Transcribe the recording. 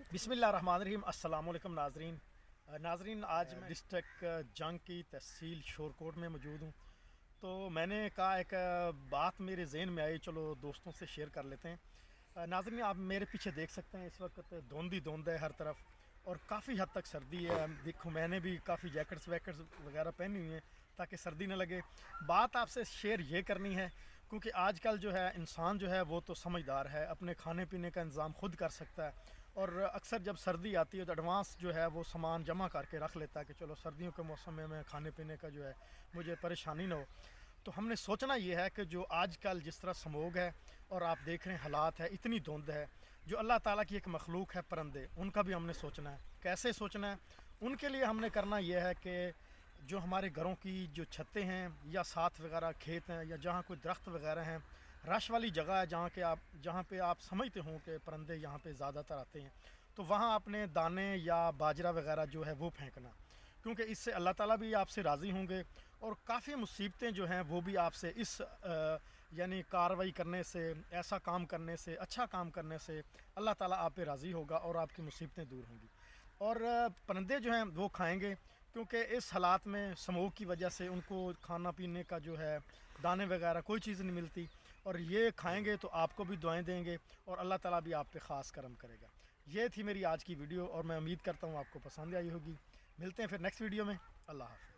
बिस्मिल्लाहिर्रहमानिर्रहीम। अस्सलाम वालेकुम नाजरीन, आज मैं डिस्ट्रिक्ट जंग की तहसील शोरकोट में मौजूद हूँ। तो मैंने कहा एक बात मेरे जहन में आई, चलो दोस्तों से शेयर कर लेते हैं। नाजरीन, आप मेरे पीछे देख सकते हैं, इस वक्त धुंध ही धुंध है हर तरफ और काफ़ी हद तक सर्दी है। देखो, मैंने भी काफ़ी जैकेट्स वैकेट्स वगैरह पहनी हुई हैं ताकि सर्दी न लगे। बात आपसे शेयर ये करनी है क्योंकि आजकल जो है इंसान जो है वो तो समझदार है, अपने खाने पीने का इंतज़ाम खुद कर सकता है और अक्सर जब सर्दी आती है तो एडवांस जो है वो सामान जमा करके रख लेता है कि चलो सर्दियों के मौसम में मैं खाने पीने का जो है मुझे परेशानी ना हो। तो हमने सोचना ये है कि जो आजकल जिस तरह स्मोग है और आप देख रहे हैं हालात है, इतनी धुंध है, जो अल्लाह ताला की एक मखलूक है परिंदे, उनका भी हमने सोचना है। कैसे सोचना है? उनके लिए हमने करना यह है कि जो हमारे घरों की जो छतें हैं या साथ वगैरह खेत हैं या जहाँ कोई दरख्त वगैरह हैं, रश वाली जगह है जहाँ पे आप समझते हों कि परिंदे यहाँ पे ज़्यादातर आते हैं, तो वहाँ अपने दाने या बाजरा वगैरह जो है वो फेंकना, क्योंकि इससे अल्लाह ताला भी आपसे राज़ी होंगे और काफ़ी मुसीबतें जो हैं वो भी आपसे इस यानी कार्रवाई करने से, ऐसा काम करने से, अच्छा काम करने से अल्लाह ताला आप पे राज़ी होगा और आपकी मुसीबतें दूर होंगी। और परिंदे जो हैं वो खाएंगे, क्योंकि इस हालात में स्मोक की वजह से उनको खाना पीने का जो है दाने वगैरह कोई चीज़ नहीं मिलती और ये खाएंगे तो आपको भी दुआएं देंगे और अल्लाह ताला भी आप पे ख़ास करम करेगा। ये थी मेरी आज की वीडियो और मैं उम्मीद करता हूँ आपको पसंद आई होगी। मिलते हैं फिर नेक्स्ट वीडियो में। अल्लाह हाफ़िज़।